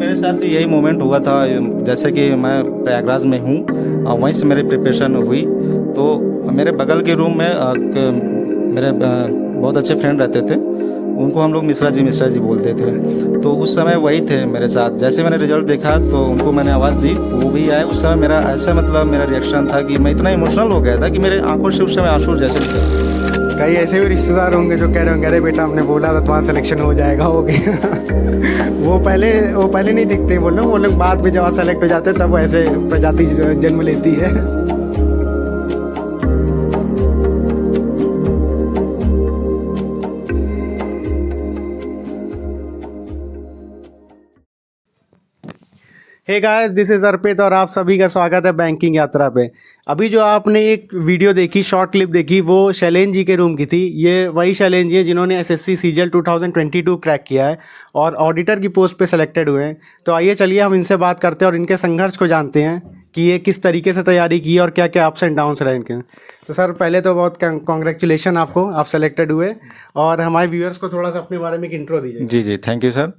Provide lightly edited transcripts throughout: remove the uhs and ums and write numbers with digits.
मेरे साथ भी यही मोमेंट हुआ था। जैसे कि मैं प्रयागराज में हूँ, वहीं से मेरी प्रिपरेशन हुई। तो मेरे बगल के रूम में मेरे बहुत अच्छे फ्रेंड रहते थे, उनको हम लोग मिश्रा जी बोलते थे। तो उस समय वही थे मेरे साथ। जैसे मैंने रिजल्ट देखा तो उनको मैंने आवाज़ दी, तो वो भी आए। उस समय मेरा ऐसा मतलब मेरा रिएक्शन था कि मैं इतना इमोशनल हो गया था कि मेरे आंखों से उस समय आंसू जैसे निकले। कई ऐसे भी रिश्तेदार होंगे जो कह रहे होंगे अरे बेटा हमने बोला था तुम्हारा सिलेक्शन हो जाएगा, हो गया। वो पहले नहीं दिखते, वो लोग बाद में जब सेलेक्ट हो जाते हैं तब वो ऐसे प्रजाति जन्म लेती है। हे गाइस, दिस इज़ अर्पित और आप सभी का स्वागत है बैंकिंग यात्रा पे। अभी जो आपने एक वीडियो देखी, शॉर्ट क्लिप देखी, वो शैलेन जी के रूम की थी। ये वही शैलेन जी है जिन्होंने एसएससी सीजीएल 2022 क्रैक किया है और ऑडिटर की पोस्ट पे सेलेक्टेड हुए हैं। तो आइए चलिए हम इनसे बात करते हैं और इनके संघर्ष को जानते हैं कि ये किस तरीके से तैयारी की और क्या क्या अप्स एंड डाउन्स रहे इनके। तो सर पहले तो बहुत कॉन्ग्रेचुलेशन आपको, आप सेलेक्टेड हुए। और हमारे व्यूअर्स को थोड़ा सा अपने बारे में एक इंट्रो दीजिए। जी जी, थैंक यू सर।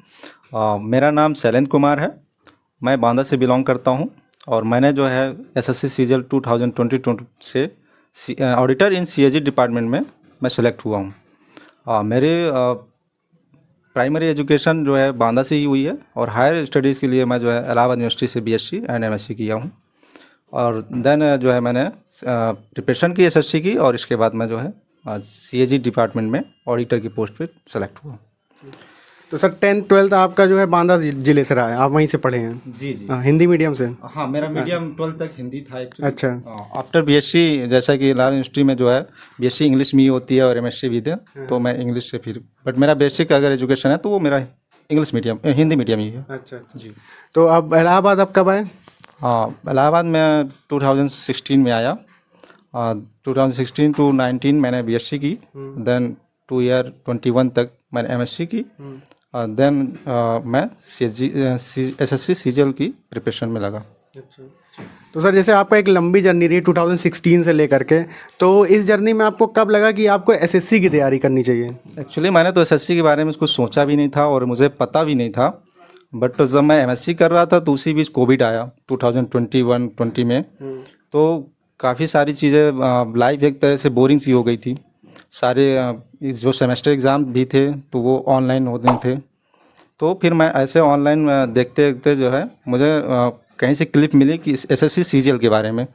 मेरा नाम शैलेंद्र कुमार है, मैं बांदा से बिलोंग करता हूं और मैंने जो है एसएससी सीजीएल 2022 से ऑडिटर इन सीएजी डिपार्टमेंट में मैं सेलेक्ट हुआ हूं। मेरे प्राइमरी एजुकेशन जो है बांदा से ही हुई है और हायर स्टडीज़ के लिए मैं जो है इलाहाबाद यूनिवर्सिटी से बीएससी एंड एमएससी किया हूं। और देन जो है मैंने प्रिपरेशन की एसएससी की और इसके बाद मैं जो है सीएजी डिपार्टमेंट में ऑडिटर की पोस्ट पे सेलेक्ट हुआ। तो सर 10th 12th आपका जो है बांदा जिले से रहा है, आप वहीं से पढ़े हैं? जी जी, हिंदी मीडियम से? हाँ, मेरा मीडियम 12th तक हिंदी था एक्चुअली। अच्छा। आफ्टर बीएससी, जैसा कि इलाहाबाद यूनिवर्सिटी में जो है बीएससी इंग्लिश में ही होती है और एमएससी भी थे, तो मैं इंग्लिश से फिर, बट मेरा बेसिक अगर एजुकेशन है तो वो मेरा इंग्लिश मीडियम हिंदी मीडियम ही है। अच्छा जी। तो अब इलाहाबाद आप कब आए? हाँ, इलाहाबाद में 2016 में आया। 2016 to 19 मैंने बीएससी की, देन 2 ईयर 21 तक मैंने एमएससी की, देन मैं एसएससी सीजीएल की प्रिपरेशन में लगा। तो सर जैसे आपका एक लंबी जर्नी रही 2016 से लेकर के, तो इस जर्नी में आपको कब लगा कि आपको एसएससी की तैयारी करनी चाहिए? एक्चुअली मैंने तो एसएससी के बारे में कुछ सोचा भी नहीं था और मुझे पता भी नहीं था। बट जब मैं एमएससी कर रहा था तो उसी बीच कोविड आया 2021-20 में। तो काफ़ी सारी चीज़ें लाइफ एक तरह से बोरिंग सी हो गई थी। सारे जो सेमेस्टर एग्ज़ाम भी थे तो वो ऑनलाइन होते थे। तो फिर मैं ऐसे ऑनलाइन देखते देखते जो है मुझे कहीं से क्लिप मिली कि एसएससी सीजीएल के बारे में।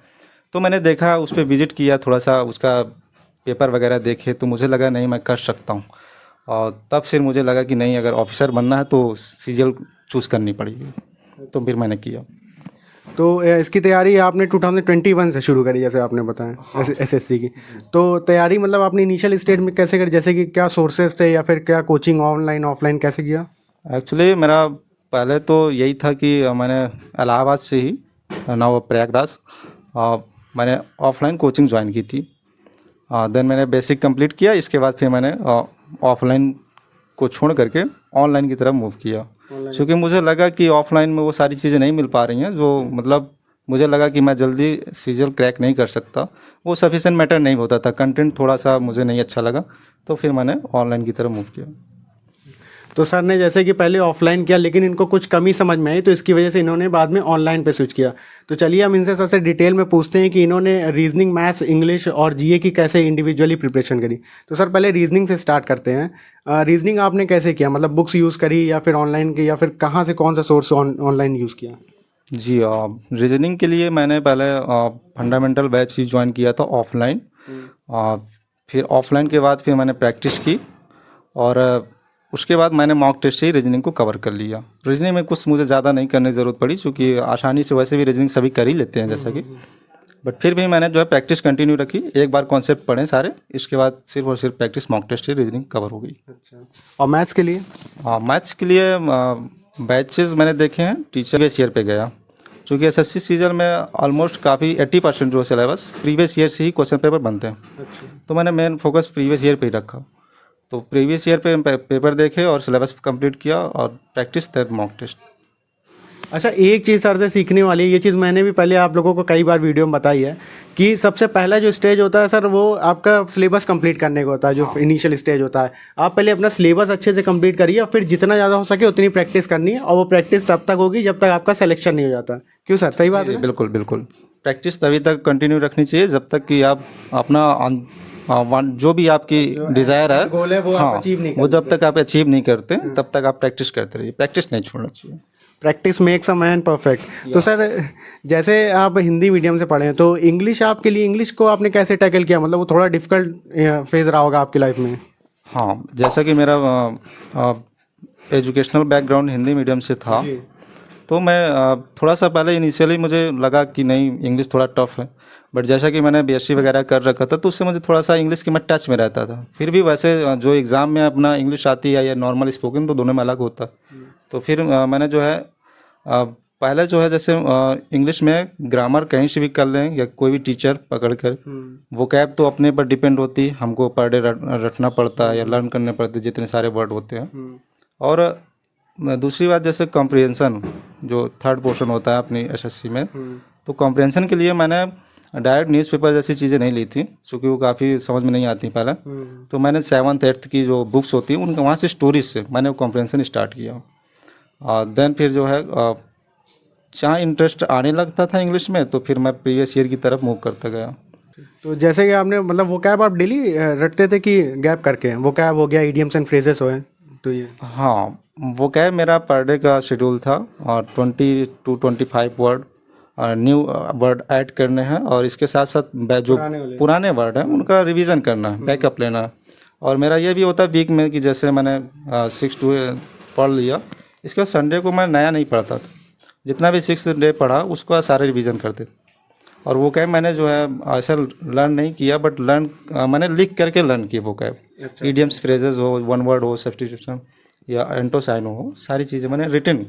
तो मैंने देखा, उस पर विजिट किया, थोड़ा सा उसका पेपर वगैरह देखे, तो मुझे लगा नहीं मैं कर सकता हूँ। और तब फिर मुझे लगा कि नहीं, अगर ऑफिसर बनना है तो सीजीएल चूज़ करनी पड़ेगी, तो फिर मैंने किया। तो इसकी तैयारी आपने 2021 से शुरू करी जैसे आपने बताया। हाँ। एसएससी की तो तैयारी मतलब आपने इनिशियल स्टेज में कैसे करी, जैसे कि क्या सोर्सेज थे या फिर क्या कोचिंग ऑनलाइन ऑफलाइन कैसे किया? एक्चुअली मेरा पहले तो यही था कि मैंने इलाहाबाद से ही नाउ प्रयागराज मैंने ऑफलाइन कोचिंग ज्वाइन की थी। देन मैंने बेसिक कंप्लीट किया, इसके बाद फिर मैंने ऑफलाइन को छोड़ करके ऑनलाइन की तरफ मूव किया, क्योंकि मुझे लगा कि ऑफलाइन में वो सारी चीज़ें नहीं मिल पा रही हैं जो मतलब मुझे लगा कि मैं जल्दी सीजीएल क्रैक नहीं कर सकता। वो सफिशिएंट मैटर नहीं होता था, कंटेंट थोड़ा सा मुझे नहीं अच्छा लगा, तो फिर मैंने ऑनलाइन की तरफ मूव किया। तो सर ने जैसे कि पहले ऑफलाइन किया लेकिन इनको कुछ कमी समझ में आई, तो इसकी वजह से इन्होंने बाद में ऑनलाइन पे स्विच किया। तो चलिए हम इनसे सबसे डिटेल में पूछते हैं कि इन्होंने रीजनिंग, मैथ्स, इंग्लिश और जीए की कैसे इंडिविजुअली प्रिपरेशन करी। तो सर पहले रीजनिंग से स्टार्ट करते हैं। रीजनिंग आपने कैसे किया, मतलब बुक्स यूज़ करी या फिर ऑनलाइन की, या फिर कहाँ से कौन सा सोर्स ऑनलाइन यूज़ किया? जी, रीजनिंग के लिए मैंने पहले फंडामेंटल बैच ही ज्वाइन किया था ऑफलाइन। फिर ऑफलाइन के बाद फिर मैंने प्रैक्टिस की और उसके बाद मैंने मॉक टेस्ट से ही रीजनिंग को कवर कर लिया। रीजनिंग में कुछ मुझे ज़्यादा नहीं करने की ज़रूरत पड़ी, क्योंकि आसानी से वैसे भी रीजनिंग सभी कर ही लेते हैं जैसा कि। बट फिर भी मैंने जो है प्रैक्टिस कंटिन्यू रखी। एक बार कॉन्सेप्ट पढ़े सारे, इसके बाद सिर्फ और सिर्फ प्रैक्टिस, मॉक टेस्ट से रीजनिंग कवर हो गई। अच्छा। और मैथ्स के लिए? मैथ्स के लिए बैचेस मैंने देखे हैं, टीचर प्रीवियस ईयर पे गया, क्योंकि एसएससी सीजीएल में ऑलमोस्ट काफ़ी 80% जो सिलेबस प्रीवियस ईयर से ही क्वेश्चन पेपर बनते हैं। अच्छा। तो मैंने मेन फोकस प्रीवियस ईयर पे ही रखा। तो प्रीवियस ईयर पे पेपर देखे और सिलेबस कंप्लीट किया और प्रैक्टिस दैट मॉक टेस्ट। अच्छा, एक चीज़ सर से सीखने वाली है, ये चीज़ मैंने भी पहले आप लोगों को कई बार वीडियो में बताई है कि सबसे पहला जो स्टेज होता है सर, वो आपका सिलेबस कंप्लीट करने का होता है, जो इनिशियल स्टेज होता है। आप पहले अपना सिलेबस अच्छे से कंप्लीट करिए और फिर जितना ज़्यादा हो सके उतनी प्रैक्टिस करनी है, और वो प्रैक्टिस तब तक होगी जब तक आपका सिलेक्शन नहीं हो जाता। क्यों सर, सही बात है? बिल्कुल बिल्कुल। प्रैक्टिस तभी तक कंटिन्यू रखनी चाहिए जब तक कि आप अपना जो भी आपकी डिज़ायर है, गोल है वो आप अचीव नहीं वो जब तक आप अचीव नहीं करते तब तक आप प्रैक्टिस करते रहिए, प्रैक्टिस नहीं छोड़ना चाहिए। Practice makes a man perfect. तो सर, जैसे आप हिंदी मीडियम से पढ़े हैं, तो इंग्लिश आपके लिए, इंग्लिश को आपने कैसे टैकल किया? मतलब वो थोड़ा डिफिकल्ट फेज रहा होगा आपकी लाइफ में। हाँ, जैसा कि मेरा एजुकेशनल बैकग्राउंड हिंदी मीडियम से था, तो मैं थोड़ा सा पहले इनिशियली मुझे लगा कि नहीं, इंग्लिश थोड़ा टफ है। बट जैसा कि मैंने बीएससी वगैरह कर रखा था, तो उससे मुझे थोड़ा सा इंग्लिश के मैं टच में रहता था। फिर भी वैसे जो एग्ज़ाम में अपना इंग्लिश आती है या नॉर्मल स्पोकन, तो दोनों में अलग होता। तो फिर मैंने जो है पहले जो है, जैसे इंग्लिश में ग्रामर कहीं से भी कर लें या कोई भी टीचर पकड़ कर, वोकैब तो अपने पर डिपेंड होती है, हमको पर डे रटना पड़ता है या लर्न करने पड़ते हैं जितने सारे वर्ड होते हैं। और दूसरी बात, जैसे कॉम्प्रिहेंशन जो थर्ड पोर्शन होता है अपनी एसएससी में, तो कॉम्प्रिहेंशन के लिए मैंने डायरेक्ट न्यूज़पेपर जैसी चीज़ें नहीं ली थी, क्योंकि वो काफ़ी समझ में नहीं आती पहले। तो मैंने 7th 8th की जो बुक्स होती हैं उनके वहाँ से स्टोरीज से मैंने कॉम्प्रिहेंशन स्टार्ट किया। और देन फिर जो है जहाँ इंटरेस्ट आने लगता था इंग्लिश में, तो फिर मैं प्रीवियस ईयर की तरफ मूव करता गया। तो जैसे कि आपने, मतलब वोकैब आप डेली रटते थे कि गैप करके? वोकैब हो गया, इडियम्स एंड फ्रेजेस हो, तो ये। हाँ, वोकैब मेरा पर डे का शेड्यूल था, और 20 to 25 word new word add करने हैं, और इसके साथ साथ जो पुराने वर्ड हैं उनका रिवीजन करना है, बैकअप लेना है। और मेरा ये भी होता है वीक में कि जैसे मैंने 6 to पढ़ लिया, इसके बाद संडे को मैं नया नहीं पढ़ता था, जितना भी 6th डे पढ़ा उसका सारे रिवीजन करते। और वो कैब मैंने जो है ऐसा लर्न नहीं किया, बट लर्न मैंने लिख करके लर्न किया। वो कैब इडियम्स, फ्रेजेस हो, वन वर्ड हो, सब्स्टिट्यूशन या एंटोसाइनो हो, सारी चीज़ें मैंने रिटन,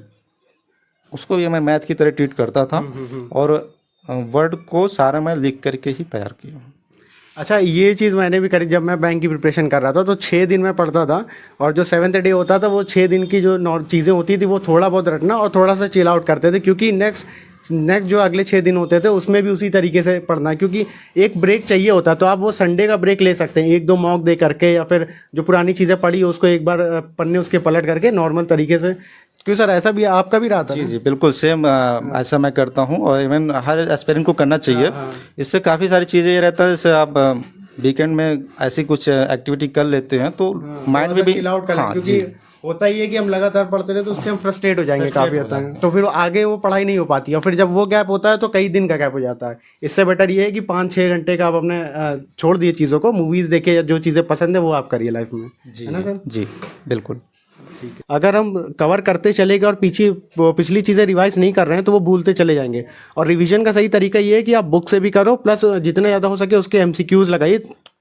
उसको भी मैं मैथ की तरह ट्रीट करता था, और वर्ड को सारा मैं लिख करके ही तैयार किया। अच्छा, ये चीज़ मैंने भी करी। जब मैं बैंक की प्रिपरेशन कर रहा था तो 6 दिन में पढ़ता था, और जो 7th डे होता था वो 6 दिन की जो चीज़ें होती थी वो थोड़ा बहुत रटना और थोड़ा सा चिल आउट करते थे, क्योंकि नेक्स्ट जो अगले 6 दिन होते थे उसमें भी उसी तरीके से पढ़ना, क्योंकि एक ब्रेक चाहिए होता। तो आप वो संडे का ब्रेक ले सकते हैं, 1-2 मॉक दे करके, या फिर जो पुरानी चीज़ें पढ़ी उसको एक बार पन्ने उसके पलट करके नॉर्मल तरीके से। क्यों सर, ऐसा भी आपका भी रहा था? जी जी, बिल्कुल सेम ऐसा मैं करता हूँ, और इवन हर एस्पिरेंट को करना चाहिए। इससे काफ़ी सारी चीज़ें ये रहता है, जैसे आप वीकेंड में ऐसी कुछ एक्टिविटी कर लेते हैं तो माइंड में भी चिल आउट करें, क्योंकि होता ही है कि हम लगातार पढ़ते रहे तो उससे हम फ्रस्ट्रेट हो जाएंगे काफ़ी हद तक, तो फिर आगे वो पढ़ाई नहीं हो पाती, और फिर जब वो गैप होता है तो कई दिन का गैप हो जाता है। इससे बेटर ये है कि 5-6 घंटे का आप अपने छोड़ दिए चीज़ों को, मूवीज़ देखे या जो चीज़ें पसंद है वो आप करिए लाइफ में, है ना सर? जी बिल्कुल। अगर हम कवर करते चलेंगे और पिछली चीज़ें रिवाइज नहीं कर रहे हैं तो वो भूलते चले जाएंगे। और रिवीजन का सही तरीका ये है कि आप बुक से भी करो, प्लस जितने ज़्यादा हो सके उसके MCQs लगाइए,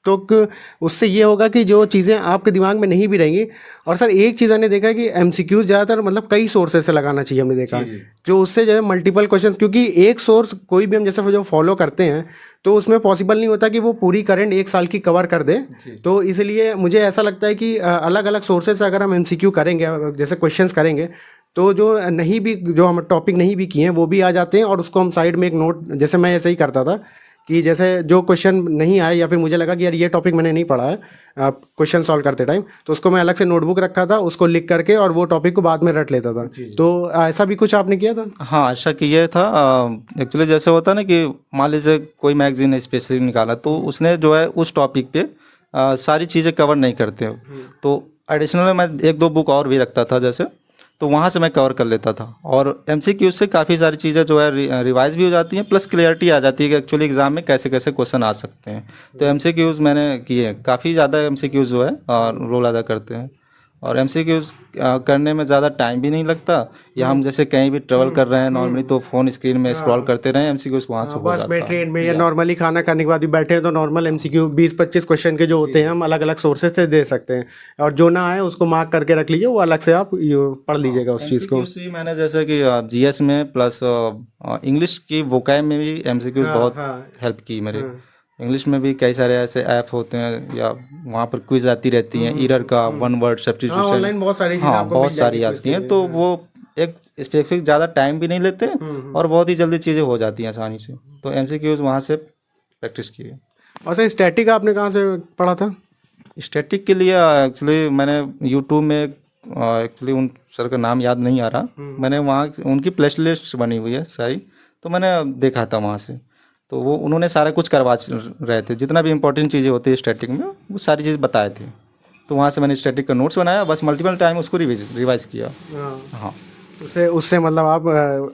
तो उससे ये होगा कि जो चीज़ें आपके दिमाग में नहीं भी रहेंगी। और सर, एक चीज़ हमने देखा है कि MCQs ज़्यादातर मतलब कई सोर्सेज से लगाना चाहिए, हमने देखा जो उससे जो है मल्टीपल क्वेश्चंस, क्योंकि एक सोर्स कोई भी हम जैसे जो फॉलो करते हैं तो उसमें पॉसिबल नहीं होता कि वो पूरी करंट 1 साल की कवर कर दे। तो इसलिए मुझे ऐसा लगता है कि अलग अलग सोर्सेज से अगर हम MCQ करेंगे, जैसे क्वेश्चंस करेंगे, तो जो नहीं भी, जो हम टॉपिक नहीं भी किए हैं वो भी आ जाते हैं, और उसको हम साइड में एक नोट, जैसे मैं ऐसे ही करता था कि जैसे जो क्वेश्चन नहीं आए या फिर मुझे लगा कि यार ये टॉपिक मैंने नहीं पढ़ा है क्वेश्चन सॉल्व करते टाइम, तो उसको मैं अलग से नोटबुक रखा था, उसको लिख करके और वो टॉपिक को बाद में रट लेता था। तो ऐसा भी कुछ आपने किया था? हाँ, ऐसा किया था। एक्चुअली जैसे होता है ना कि मान लीजिए कोई मैगजीन स्पेशली निकाला, तो उसने जो है उस टॉपिक पे सारी चीज़ें कवर नहीं करते हो, तो एडिशनल मैं 1-2 बुक और भी रखता था जैसे, तो वहाँ से मैं कवर कर लेता था। और MCQ से काफ़ी सारी चीज़ें जो है रिवाइज भी हो जाती हैं, प्लस क्लियरिटी आ जाती है कि एक्चुअली एग्ज़ाम में कैसे कैसे क्वेश्चन आ सकते हैं। तो MCQs मैंने किए, काफ़ी ज़्यादा MCQs जो है रोल अदा करते हैं। और MCQs करने में ज़्यादा टाइम भी नहीं लगता, या हम जैसे कहीं भी ट्रेवल कर रहे हैं नॉर्मली तो फ़ोन स्क्रीन में स्क्रॉल करते रहें, MCQs वहाँ से हो बस जाता में है। ट्रेन में या नॉर्मली खाना खाने के बाद भी बैठे हैं तो नॉर्मल MCQ 20-25 क्वेश्चन के जो होते हैं हम अलग अलग सोर्सेज से दे सकते हैं, और जो ना आए उसको मार्क करके रख लीजिए, वो अलग से आप पढ़ लीजिएगा उस चीज़ को। MCQs ही मैंने जैसे कि GS में प्लस इंग्लिश की वोकैब में भी MCQs बहुत हेल्प की मेरे। इंग्लिश में भी कई सारे ऐसे ऐप होते हैं या वहाँ पर क्विज आती रहती हैं, एरर का, वन वर्ड सब्स्टिट्यूशन, ऑनलाइन बहुत सारी चीज़ें हाँ आपको बहुत मिल सारी जाएंगी आती हैं, तो वो एक स्पेसिफिक ज़्यादा टाइम भी नहीं लेते और बहुत ही जल्दी चीज़ें हो जाती हैं आसानी से। तो MCQs वहाँ से प्रैक्टिस की है। और सर स्टैटिक आपने कहाँ से पढ़ा था? स्टैटिक के लिए एक्चुअली मैंने यूट्यूब में एक्चुअली उन सर का नाम याद नहीं आ रहा, मैंने वहाँ उनकी प्लेस लिस्ट बनी हुई है सारी, तो मैंने देखा था वहाँ से। तो वो उन्होंने सारा कुछ करवा रहे थे, जितना भी इंपॉर्टेंट चीज़ें होती है स्टैटिक में वो सारी चीज़ बताए थे। तो वहाँ से मैंने स्टैटिक का नोट्स बनाया, बस मल्टीपल टाइम उसको रिवाइज किया। हाँ, उससे मतलब आप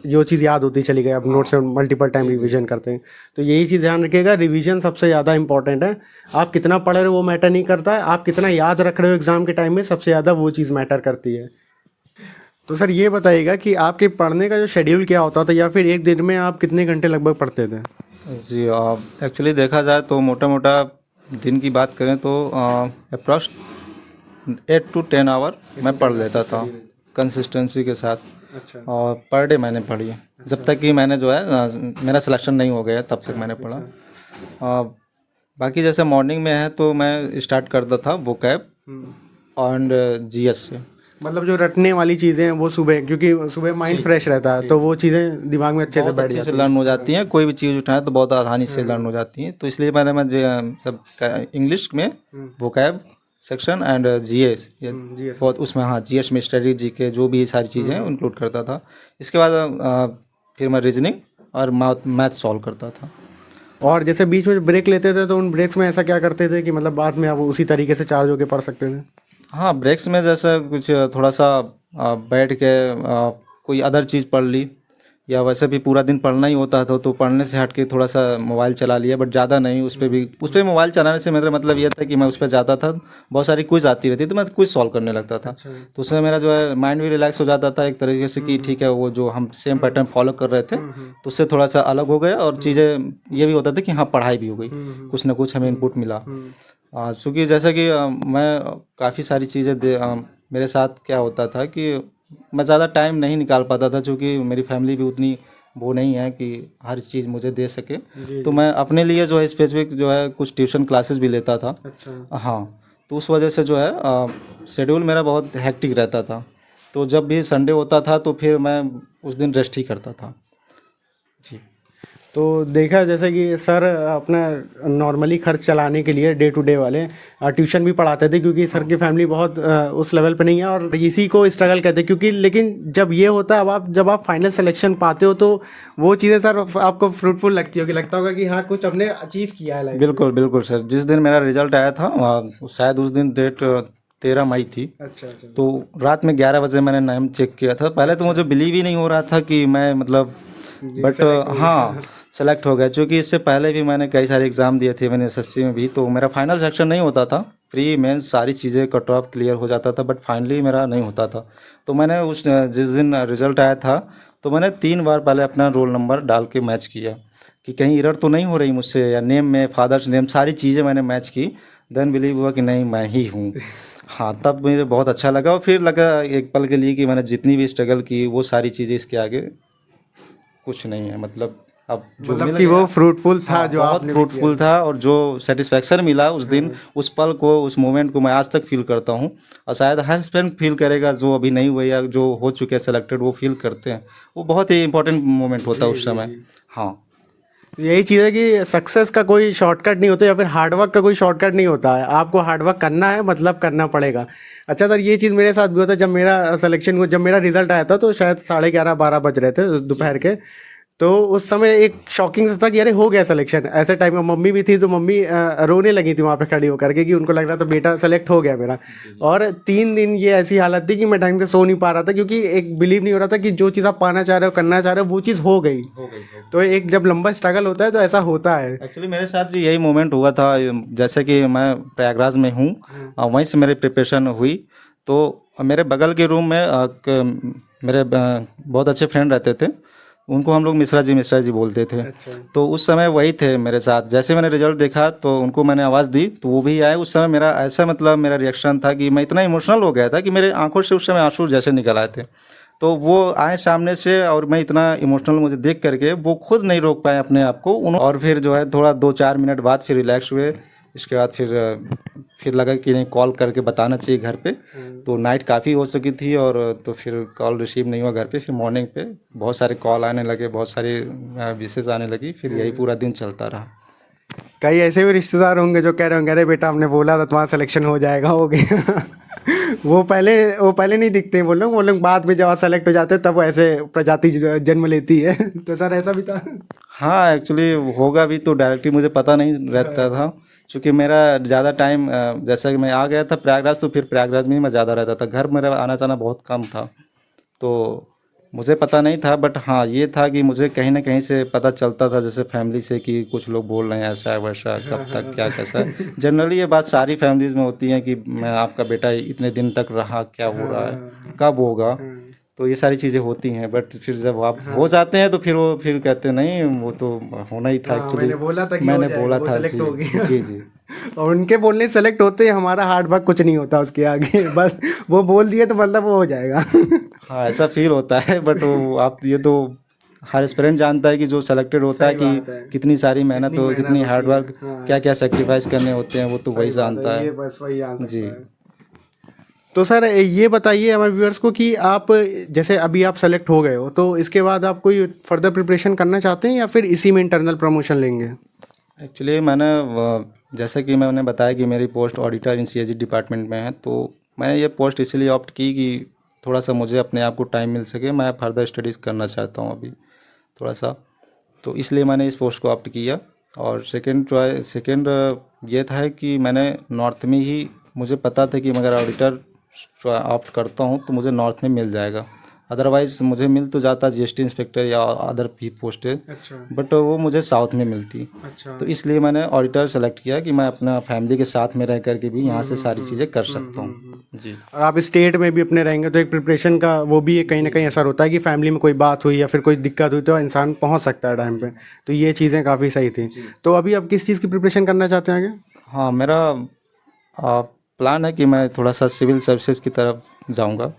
जो चीज़ याद होती चली गई, आप नोट से मल्टीपल टाइम रिवीजन करते हैं। तो यही चीज़ ध्यान रखिएगा, रिवीजन सबसे ज़्यादा इंपॉर्टेंट है। आप कितना पढ़ रहे हो वो मैटर नहीं करता है, आप कितना याद रख रहे हो एग्ज़ाम के टाइम में, सबसे ज़्यादा वो चीज़ मैटर करती है। तो सर ये बताइएगा कि आपके पढ़ने का जो शेड्यूल क्या होता था, या फिर एक दिन में आप कितने घंटे लगभग पढ़ते थे? जी एक्चुअली देखा जाए तो मोटा मोटा दिन की बात करें तो अप्रॉक्स 8 to 10 आवर मैं पढ़ लेता था कंसिस्टेंसी के साथ। अच्छा। और पर डे मैंने पढ़ी है, जब तक कि मैंने जो है मेरा सिलेक्शन नहीं हो गया तब तक मैंने पढ़ा। बाकी जैसे मॉर्निंग में है तो मैं स्टार्ट करता था वोकैब एंड GS से। मतलब जो रटने वाली चीज़ें हैं वो सुबह, क्योंकि सुबह माइंड फ्रेश रहता है, तो वो चीज़ें दिमाग में अच्छे से बैठ अच्छे जाती से लर्न हो जाती हैं, कोई भी चीज़ उठाए तो बहुत आसानी से लर्न हो जाती हैं। तो इसलिए मैं सब इंग्लिश में वोकैब सेक्शन एंड GS बहुत उसमें, हाँ GS में स्ट्रेटजी के जो भी सारी चीज़ें हैं इंक्लूड करता था। इसके बाद फिर मैं रीजनिंग और मैथ सॉल्व करता था। और जैसे बीच में ब्रेक लेते थे तो उन ब्रेक्स में ऐसा क्या करते थे कि मतलब बाद में आप उसी तरीके से चार्ज होकर पढ़ सकते थे? हाँ, ब्रेक्स में जैसे कुछ थोड़ा सा बैठ के कोई अदर चीज़ पढ़ ली, या वैसे भी पूरा दिन पढ़ना ही होता था तो पढ़ने से हट के थोड़ा सा मोबाइल चला लिया, बट ज़्यादा नहीं। उस पर मोबाइल चलाने से मेरा मतलब ये था कि मैं उस पर जाता था, बहुत सारी क्विज आती रहती तो मैं क्विज सॉल्व करने लगता था। तो उसमें मेरा जो है माइंड भी रिलैक्स हो जाता था एक तरीके से कि ठीक है, वो जो हम सेम पैटर्न फॉलो कर रहे थे तो उससे थोड़ा सा अलग हो गया, और चीज़ें ये भी होता था कि हाँ पढ़ाई भी हो गई, कुछ ना कुछ हमें इनपुट मिला। चूँकि जैसा कि मैं काफ़ी सारी चीज़ें मेरे साथ क्या होता था कि मैं ज़्यादा टाइम नहीं निकाल पाता था, क्योंकि मेरी फैमिली भी उतनी वो नहीं है कि हर चीज़ मुझे दे सके। तो मैं अपने लिए जो है स्पेसिफिक जो है कुछ ट्यूशन क्लासेस भी लेता था। अच्छा। हाँ, तो उस वजह से जो है शेड्यूल मेरा बहुत हेक्टिक रहता था। तो जब भी संडे होता था तो फिर मैं उस दिन रेस्ट ही करता था। जी। तो देखा जैसे कि सर अपना नॉर्मली खर्च चलाने के लिए डे टू डे वाले ट्यूशन भी पढ़ाते थे, क्योंकि सर की फैमिली बहुत उस लेवल पे नहीं है और इसी को स्ट्रगल कहते हैं। क्योंकि लेकिन जब ये होता है, अब जब आप फाइनल सिलेक्शन पाते हो तो वो चीज़ें सर आपको फ्रूटफुल लगती होगी, लगता होगा कि हाँ कुछ हमने अचीव किया है लाइफ में। बिल्कुल बिल्कुल सर, जिस दिन मेरा रिजल्ट आया था शायद उस दिन डेट 13 मई थी। अच्छा अच्छा। तो रात में 11 बजे मैंने नाम चेक किया था। पहले तो मुझे बिलीव ही नहीं हो रहा था कि मैं मतलब, बट हाँ सेलेक्ट हो गया। क्योंकि इससे पहले भी मैंने कई सारे एग्ज़ाम दिए थे, मैंने SSC में भी, तो मेरा फाइनल सेक्शन नहीं होता था। प्री मेंस सारी चीज़ें कट ऑफ क्लियर हो जाता था, बट फाइनली मेरा नहीं होता था। तो मैंने जिस दिन रिजल्ट आया था तो मैंने 3 बार पहले अपना रोल नंबर डाल के मैच किया कि कहीं एरर तो नहीं हो रही मुझसे, या नेम में फादर्स नेम सारी चीज़ें मैंने मैच की। देन बिलीव हुआ कि नहीं मैं ही हूँ। हाँ, तब मुझे बहुत अच्छा लगा, और फिर लगा एक पल के लिए कि मैंने जितनी भी स्ट्रगल की वो सारी चीज़ें इसके आगे कुछ नहीं है। मतलब अब जो मतलब मिल कि गया, वो फ्रूटफुल था, हाँ, जो बहुत आपने भी फ्रूटफुल था, और जो सेटिस्फैक्शन मिला उस दिन, उस पल को, उस मोमेंट को मैं आज तक फील करता हूँ। और शायद हर स्टूडेंट फील करेगा, जो अभी नहीं हुए या जो हो चुके हैं सेलेक्टेड, वो फील करते हैं। वो बहुत ही इंपॉर्टेंट मोमेंट होता है उस समय। हाँ, यही चीज़ है कि सक्सेस का कोई शॉर्टकट नहीं होता, या फिर हार्डवर्क का कोई शॉर्टकट नहीं होता है। आपको हार्डवर्क करना है, मतलब करना पड़ेगा। अच्छा सर, ये चीज़ मेरे साथ भी होता है। जब मेरा सिलेक्शन हुआ, जब मेरा रिजल्ट आया था तो शायद 11:30-12 बज रहे थे दोपहर के। तो उस समय एक शॉकिंग सा था कि अरे हो गया सिलेक्शन। ऐसे टाइम में मम्मी भी थी, तो मम्मी रोने लगी थी वहाँ पे खड़ी होकर के, कि उनको लग रहा था बेटा सेलेक्ट हो गया मेरा। और 3 दिन ये ऐसी हालत थी कि मैं ढंग से सो नहीं पा रहा था, क्योंकि एक बिलीव नहीं हो रहा था कि जो चीज़ आप पाना चाह रहे हो, करना चाह रहे हो, वो चीज़ हो गई। तो एक जब लंबा स्ट्रगल होता है तो ऐसा होता है। एक्चुअली मेरे साथ भी यही मोमेंट हुआ था। जैसे कि मैं प्रयागराज में हूँ, वहीं से मेरी प्रिपरेशन हुई। तो मेरे बगल के रूम में मेरे बहुत अच्छे फ्रेंड रहते थे, उनको हम लोग मिश्रा जी बोलते थे। अच्छा। तो उस समय वही थे मेरे साथ। जैसे मैंने रिजल्ट देखा तो उनको मैंने आवाज़ दी तो वो भी आए। उस समय मेरा ऐसा मतलब मेरा रिएक्शन था कि मैं इतना इमोशनल हो गया था कि मेरे आंखों से उस समय आंसू जैसे निकल आए थे। तो वो आए सामने से, और मैं इतना इमोशनल मुझे देख करके वो खुद नहीं रोक पाए अपने आप को। और फिर जो है थोड़ा 2-4 मिनट बाद फिर रिलैक्स हुए, इसके बाद फिर लगा कि नहीं कॉल करके बताना चाहिए घर पे। तो नाइट काफ़ी हो चुकी थी और तो फिर कॉल रिसीव नहीं हुआ घर पे। फिर मॉर्निंग पे बहुत सारे कॉल आने लगे, बहुत सारी विशेष आने लगी। फिर यही पूरा दिन चलता रहा। कई ऐसे भी रिश्तेदार होंगे जो कह रहे होंगे अरे बेटा हमने बोला था तुम्हारा सिलेक्शन हो जाएगा, हो गया। वो पहले नहीं दिखते हैं, वो लोग बाद में जब सेलेक्ट हो जाते हैं तब ऐसे प्रजाति जन्म लेती है। तो सर ऐसा भी था? हाँ, एक्चुअली होगा भी तो डायरेक्टली मुझे पता नहीं रहता था, क्योंकि मेरा ज़्यादा टाइम जैसा कि मैं आ गया था प्रयागराज, तो फिर प्रयागराज में ही मैं ज़्यादा रहता था। घर मेरा आना जाना बहुत कम था, तो मुझे पता नहीं था। बट हाँ, ये था कि मुझे कहीं ना कहीं से पता चलता था, जैसे फैमिली से कि कुछ लोग बोल रहे हैं ऐसा है वैसा, कब तक क्या कैसा है। जनरली ये बात सारी फैमिलीज में होती है कि मैं आपका बेटा इतने दिन तक रहा, क्या हो रहा है, कब होगा। तो ये सारी चीज़ें होती हैं। बट फिर जब आप हो जाते हैं तो फिर वो फिर कहते हैं नहीं वो तो होना ही था। एक्चुअली मैंने बोला था कि मैंने हो जाएगा, बोला वो था। सेलेक्ट जी हो गया। जी जी। और उनके बोलने से सेलेक्ट होते ही हमारा हार्ड वर्क कुछ नहीं होता उसके आगे। बस वो बोल दिए तो मतलब वो हो जाएगा। हाँ, ऐसा फील होता है। बट वो आप ये तो हर एस्पिरेंट जानता है कि जो सेलेक्टेड होता है सही बात कि है। कितनी सारी मेहनत कितनी हो, मेहनत कितनी होती हार्ड है। वर्क, हाँ। क्या क्या सेक्रीफाइस करने होते हैं, वो तो वही सही बात जानता है, ये है। बस वही जान सकता जी। है। तो सर ये बताइए हमारे व्यूअर्स को कि आप जैसे अभी आप सेलेक्ट हो गए हो तो इसके बाद आप कोई फर्दर प्रिपरेशन करना चाहते हैं या फिर इसी में इंटरनल प्रमोशन लेंगे? एक्चुअली मैंने जैसे कि मैंने बताया कि मेरी post auditor in CAG department में है, तो मैंने ये पोस्ट इसलिए ऑप्ट की कि थोड़ा सा मुझे अपने आप को टाइम मिल सके। मैं फर्दर स्टडीज़ करना चाहता हूँ अभी थोड़ा सा, तो इसलिए मैंने इस पोस्ट को ऑप्ट किया। और सेकंड ये था कि मैंने नॉर्थ में ही, मुझे पता था कि अगर ऑडिटर ऑप्ट करता हूँ तो मुझे नॉर्थ में मिल जाएगा। अदरवाइज़ मुझे मिल तो जाता जीएसटी इंस्पेक्टर या अदर भी पोस्टें, अच्छा बट वो मुझे साउथ में मिलती। अच्छा। तो इसलिए मैंने ऑडिटर सेलेक्ट किया कि मैं अपना फैमिली के साथ में रह करके भी यहाँ से सारी चीज़ें कर सकता हूँ। जी। और आप स्टेट में भी अपने रहेंगे तो एक प्रिपरेशन का वो भी एक कहीं ना कहीं असर होता है कि फैमिली में कोई बात हुई या फिर कोई दिक्कत हुई तो इंसान पहुंच सकता है टाइम पे। तो ये चीज़ें काफ़ी सही थी। तो अभी आप किस चीज़ की प्रिपरेशन करना चाहते हैं आगे? हाँ, मेरा प्लान है कि मैं थोड़ा सा सिविल सर्विसेज की तरफ जाऊंगा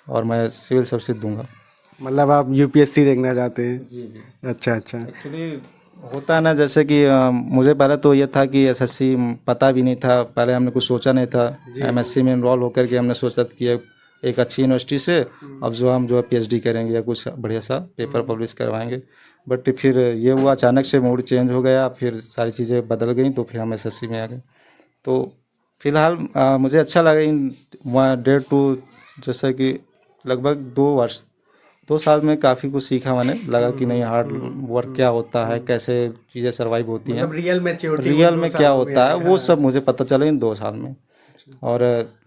और मैं सिविल सर्विसेज दूंगा। मतलब आप यूपीएससी देखना चाहते हैं? जी जी। अच्छा अच्छा। एक्चुअली होता है ना, जैसे कि मुझे पहले तो ये था कि एसएससी पता भी नहीं था, पहले हमने कुछ सोचा नहीं था। एमएससी में इनरोल होकर के हमने सोचा कि एक अच्छी यूनिवर्सिटी से अब जो है पीएचडी करेंगे या कुछ बढ़िया सा पेपर पब्लिश करवाएंगे। बट फिर ये हुआ, अचानक से मूड चेंज हो गया, फिर सारी चीज़ें बदल गई, तो फिर हम एसएससी में आ गए। तो फिलहाल मुझे अच्छा लगा इन 1.5 टू जैसा कि लगभग 2 वर्ष 2 साल में काफ़ी कुछ सीखा मैंने। लगा कि नहीं हार्ड वर्क क्या होता है, कैसे चीज़ें सर्वाइव होती हैं, मतलब रियल मैच्योरिटी रियल में क्या होता है, वो सब मुझे पता चला इन 2 साल में। और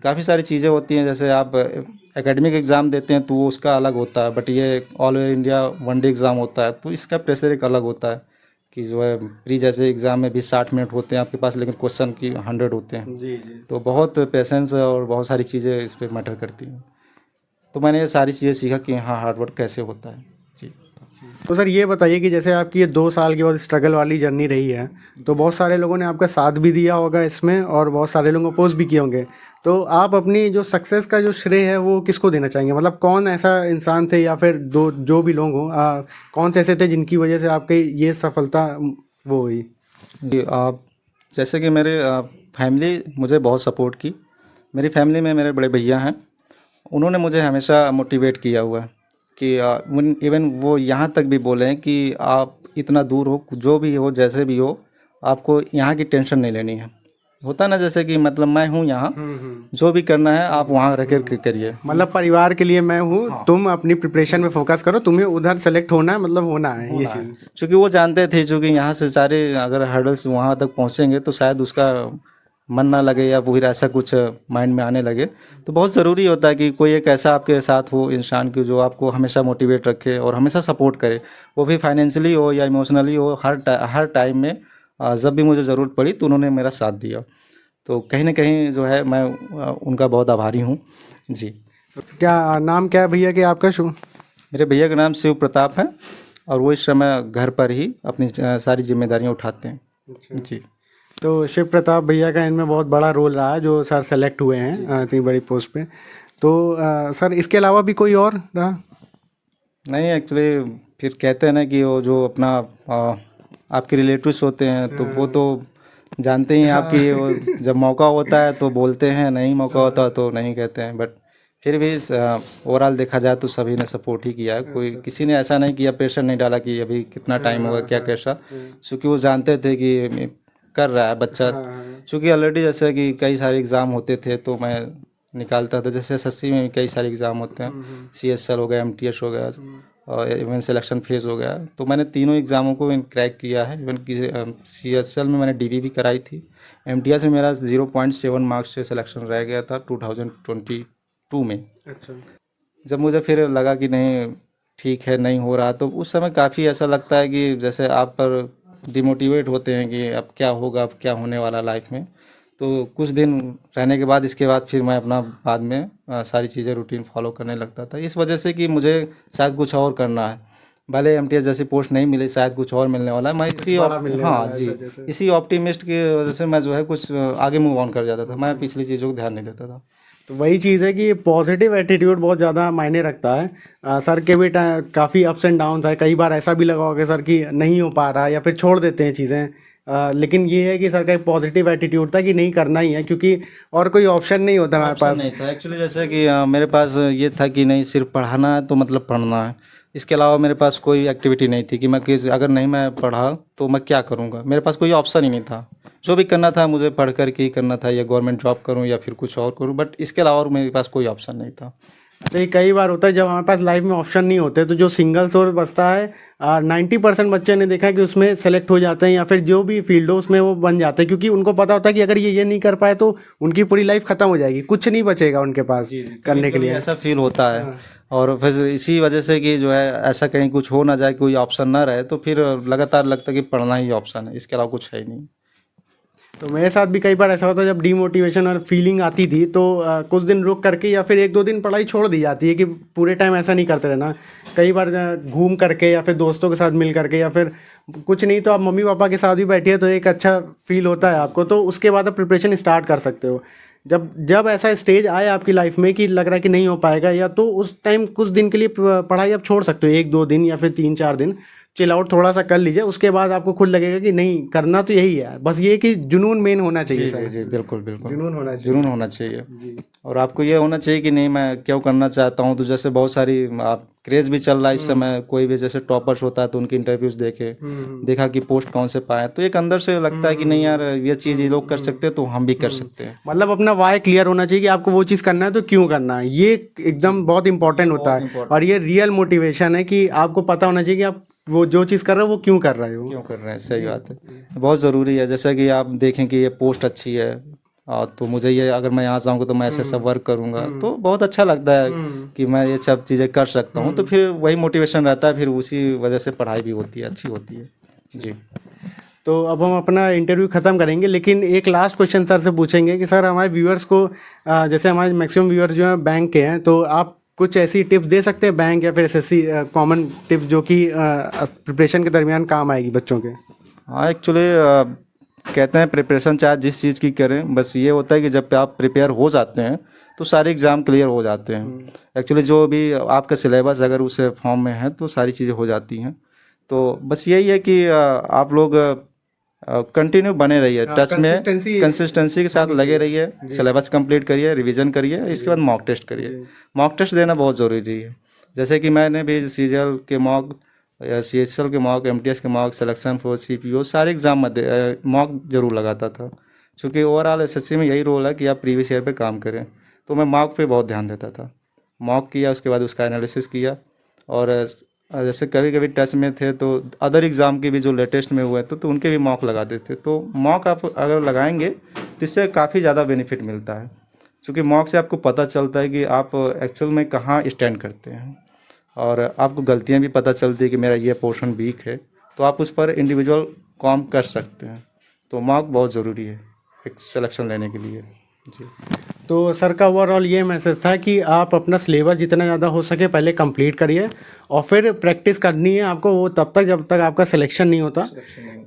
काफ़ी सारी चीज़ें होती हैं, जैसे आप एकेडमिक एग्ज़ाम देते हैं तो वो उसका अलग होता है, बट ये all over India one day exam होता है तो इसका प्रेशर एक अलग होता है कि जो है प्री जैसे एग्ज़ाम में भी 60 मिनट होते हैं आपके पास, लेकिन क्वेश्चन की 100 होते हैं। जी जी। तो बहुत पेशेंस और बहुत सारी चीज़ें इस पर मैटर करती हैं। तो मैंने ये सारी चीज़ें सीखा कि हाँ हार्ड वर्क कैसे होता है। जी। तो सर ये बताइए कि जैसे आपकी ये 2 साल की बहुत स्ट्रगल वाली जर्नी रही है तो बहुत सारे लोगों ने आपका साथ भी दिया होगा इसमें और बहुत सारे लोग अपोज भी किए होंगे। तो आप अपनी जो सक्सेस का जो श्रेय है वो किसको देना चाहेंगे? मतलब कौन ऐसा इंसान थे या फिर दो जो भी लोग हों, कौन से ऐसे थे जिनकी वजह से आपकी ये सफलता वो हुई? जी, आप जैसे कि मेरे फैमिली मुझे बहुत सपोर्ट की। मेरी फैमिली में मेरे बड़े भैया हैं, उन्होंने मुझे हमेशा मोटिवेट किया हुआ है कि इवन वो यहाँ तक भी बोले हैं कि आप इतना दूर हो, जो भी हो जैसे भी हो, आपको यहाँ की टेंशन नहीं लेनी है। होता ना, जैसे कि मतलब मैं हूँ यहाँ, जो भी करना है आप वहाँ रह कर करिए। मतलब परिवार के लिए मैं हूँ, तुम अपनी प्रिपरेशन में फोकस करो, तुम्हें उधर सेलेक्ट होना है, मतलब होना है ये चीज़। क्योंकि वो जानते थे, चूँकि यहाँ से सारे अगर हर्डल्स वहाँ तक पहुँचेंगे तो शायद उसका मन ना लगे या फिर ऐसा कुछ माइंड में आने लगे। तो बहुत ज़रूरी होता है कि कोई एक ऐसा आपके साथ हो इंसान की जो आपको हमेशा मोटिवेट रखे और हमेशा सपोर्ट करे, वो भी फाइनेंशियली हो या इमोशनली हो। हर टाइम में जब भी मुझे ज़रूरत पड़ी तो उन्होंने मेरा साथ दिया। तो कहीं ना कहीं जो है मैं उनका बहुत आभारी हूँ। जी। तो क्या नाम क्या है भैया कि आपका शुभ? मेरे भैया का नाम शिव प्रताप है और वो इस समय घर पर ही अपनी सारी जिम्मेदारियाँ उठाते हैं। जी। तो शिव प्रताप भैया का इनमें बहुत बड़ा रोल रहा है जो सर सेलेक्ट हुए हैं इतनी बड़ी पोस्ट पे। तो सर इसके अलावा भी कोई और रहा? नहीं, एक्चुअली फिर कहते हैं ना कि वो जो अपना आपके रिलेटिव्स होते हैं तो वो तो जानते ही हैं आप कि वो जब मौका होता है तो बोलते हैं, नहीं मौका होता तो नहीं कहते हैं। बट फिर भी ओवरऑल देखा जाए तो सभी ने सपोर्ट ही किया है। कोई किसी ने ऐसा नहीं किया, प्रेशर नहीं डाला कि अभी कितना टाइम होगा, क्या कैसा, क्योंकि वो जानते थे कि कर रहा है बच्चा। क्योंकि ऑलरेडी जैसे कि कई सारे एग्ज़ाम होते थे तो मैं निकालता था। जैसे एसएससी में भी कई सारे एग्ज़ाम होते हैं, सीएसएल हो गया, एमटीएस हो गया, और इवन सिलेक्शन फेज़ हो गया। तो मैंने तीनों एग्ज़ामों को क्रैक किया है। इवन कि सीएसएल में मैंने डीवी भी कराई थी। एमटीएस में मेरा 0.7 मार्क्स से सिलेक्शन रह गया था 2022 में। अच्छा। जब मुझे फिर लगा कि नहीं ठीक है, नहीं हो रहा, तो उस समय काफ़ी ऐसा लगता है कि जैसे आप पर डिमोटिवेट होते हैं कि अब क्या होगा, अब क्या होने वाला लाइफ में। तो कुछ दिन रहने के बाद, इसके बाद फिर मैं अपना बाद में सारी चीज़ें रूटीन फॉलो करने लगता था, इस वजह से कि मुझे शायद कुछ और करना है। भले एमटीएस जैसी पोस्ट नहीं मिली, शायद कुछ और मिलने वाला है। मैं इसी हाँ जी, इसी ऑप्टिमिस्ट की वजह से मैं जो है कुछ आगे मूव ऑन कर जाता था। मैं पिछली चीज़ों को ध्यान नहीं देता था। तो वही चीज़ है कि पॉजिटिव एटीट्यूड बहुत ज़्यादा मायने रखता है। सर के भी काफ़ी अप्स एंड डाउन्स है, कई बार ऐसा भी लगा होगा सर कि नहीं हो पा रहा या फिर छोड़ देते हैं चीज़ें। लेकिन ये है कि सर का एक पॉजिटिव एटीट्यूड था कि नहीं करना ही है, क्योंकि और कोई ऑप्शन नहीं होता हमारे पास। नहीं था एक्चुअली, जैसे कि मेरे पास ये था कि नहीं सिर्फ पढ़ाना है तो मतलब पढ़ना है। इसके अलावा मेरे पास कोई एक्टिविटी नहीं थी कि मैं अगर नहीं मैं पढ़ा तो मैं क्या करूँगा। मेरे पास कोई ऑप्शन ही नहीं था। जो भी करना था मुझे पढ़ कर के ही करना था, या गवर्नमेंट जॉब करूँ या फिर कुछ और करूँ, बट इसके अलावा और मेरे पास कोई ऑप्शन नहीं था। अच्छा, ये कई बार होता है जब हमारे पास लाइफ में ऑप्शन नहीं होते तो जो सिंगल सोर्स बचता है, 90% बच्चे ने देखा है कि उसमें सेलेक्ट हो जाते हैं या फिर जो भी फील्ड हो उसमें वो बन जाते हैं, क्योंकि उनको पता होता है कि अगर ये नहीं कर पाए तो उनकी पूरी लाइफ खत्म हो जाएगी, कुछ नहीं बचेगा उनके पास करने के लिए। ऐसा फील होता है। और फिर इसी वजह से कि जो है ऐसा कहीं कुछ हो ना जाए, कोई ऑप्शन ना रहे, तो फिर लगातार लगता है कि पढ़ना ही ऑप्शन है, इसके अलावा कुछ है ही नहीं। तो मेरे साथ भी कई बार ऐसा होता है, जब डीमोटिवेशन और फीलिंग आती थी तो कुछ दिन रुक करके या फिर 1-2 दिन पढ़ाई छोड़ दी जाती है कि पूरे टाइम ऐसा नहीं करते रहना। कई बार घूम करके या फिर दोस्तों के साथ मिल करके या फिर कुछ नहीं तो आप मम्मी पापा के साथ भी बैठिए तो एक अच्छा फील होता है आपको, तो उसके बाद आप प्रिपरेशन स्टार्ट कर सकते हो। जब ऐसा स्टेज आए आपकी लाइफ में कि लग रहा है कि नहीं हो पाएगा, या तो उस टाइम कुछ दिन के लिए पढ़ाई आप छोड़ सकते हो, 1-2 दिन या फिर 3-4 दिन चिल आउट थोड़ा सा कर लीजिए। उसके बाद आपको खुद लगेगा कि नहीं करना तो यही है, बस ये कि जुनून मेन होना चाहिए। जी जी बिल्कुल बिल्कुल, जुनून होना चाहिए। जुनून होना चाहिए। जी। और आपको ये होना चाहिए कि नहीं मैं क्यों करना चाहता हूँ। तो जैसे बहुत सारी आप क्रेज भी चल रहा है इस समय, कोई भी जैसे टॉपर्स होता है तो उनके इंटरव्यूज देखे, देखा कि पोस्ट कौन से पाए, तो एक अंदर से लगता है कि नहीं यार ये चीज़ ये लोग कर सकते हैं तो हम भी कर सकते हैं। मतलब अपना वाई क्लियर होना चाहिए कि आपको वो चीज़ करना है तो क्यों करना है, ये एकदम बहुत इंपॉर्टेंट होता है। और ये रियल मोटिवेशन है कि आपको पता होना चाहिए कि आप वो जो चीज़ कर रहे हो वो क्यों कर रहे हो। क्यों कर रहे हैं, सही बात है, बहुत ज़रूरी है। जैसा कि आप देखें कि ये पोस्ट अच्छी है, तो मुझे ये अगर मैं यहाँ जाऊँगा तो मैं ऐसे सब वर्क करूँगा, तो बहुत अच्छा लगता है कि मैं ये सब चीज़ें कर सकता हूँ। तो फिर वही मोटिवेशन रहता है, फिर उसी वजह से पढ़ाई भी होती है, अच्छी होती है जी। तो अब हम अपना इंटरव्यू ख़त्म करेंगे, लेकिन एक लास्ट क्वेश्चन सर से पूछेंगे कि सर हमारे व्यूअर्स को, जैसे हमारे मैक्सिमम व्यूअर्स जो हैं बैंक के हैं, तो आप कुछ ऐसी टिप्स दे सकते हैं बैंक या फिर एसएससी कॉमन टिप्स जो कि प्रिपरेशन के दरमियान काम आएगी बच्चों के। हाँ एक्चुअली कहते हैं प्रिपरेशन चाहे जिस चीज़ की करें, बस ये होता है कि जब आप प्रिपेयर हो जाते हैं तो सारे एग्ज़ाम क्लियर हो जाते हैं। एक्चुअली जो भी आपका सिलेबस अगर उस फॉर्म में है तो सारी चीज़ें हो जाती हैं। तो बस यही है कि आप लोग कंटिन्यू बने रहिए, टच में कंसिस्टेंसी के साथ लगे रहिए, सिलेबस कंप्लीट करिए, रिवीजन करिए, इसके बाद मॉक टेस्ट करिए। मॉक टेस्ट देना बहुत ज़रूरी है। जैसे कि मैंने भी सीजीएल के मॉक, सीएसएल के मॉक, एमटीएस के मॉक, सिलेक्शन फोर्स, सीपीओ सारे एग्ज़ाम में मॉक जरूर लगाता था, क्योंकि ओवरऑल एसएससी में यही रोल है कि आप प्रीवियस ईयर पे काम करें। तो मैं मॉक पे बहुत ध्यान देता था, मॉक किया, उसके बाद उसका एनालिसिस किया। और जैसे कभी कभी टच में थे तो अदर एग्ज़ाम के भी जो लेटेस्ट में हुए तो उनके भी मॉक लगा देते। तो मॉक आप अगर लगाएंगे तो इससे काफ़ी ज़्यादा बेनिफिट मिलता है, क्योंकि मॉक से आपको पता चलता है कि आप एक्चुअल में कहाँ स्टैंड करते हैं, और आपको गलतियाँ भी पता चलती है कि मेरा ये पोर्शन वीक है, तो आप उस पर इंडिविजुअल काम कर सकते हैं। तो मॉक बहुत ज़रूरी है एक सिलेक्शन लेने के लिए तो सर का ओवरऑल ये मैसेज था कि आप अपना सिलेबस जितना ज़्यादा हो सके पहले कंप्लीट करिए और फिर प्रैक्टिस करनी है आपको, वो तब तक जब तक आपका सिलेक्शन नहीं होता।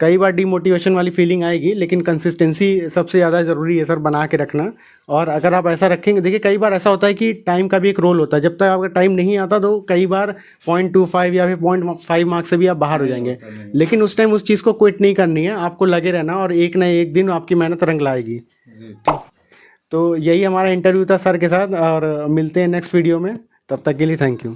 कई बार डिमोटिवेशन वाली फीलिंग आएगी, लेकिन कंसिस्टेंसी सबसे ज़्यादा ज़रूरी है सर, बना के रखना। और अगर आप ऐसा रखेंगे, देखिए कई बार ऐसा होता है कि टाइम का भी एक रोल होता है, जब तक आपका टाइम नहीं आता तो कई बार 0.25 या फिर 0.5 मार्क्स से भी आप बाहर हो जाएंगे, लेकिन उस टाइम उस चीज़ को क्विट नहीं करनी है, आपको लगे रहना और एक ना एक दिन आपकी मेहनत रंग लाएगी। तो यही हमारा इंटरव्यू था सर के साथ, और मिलते हैं नेक्स्ट वीडियो में, तब तक के लिए थैंक यू।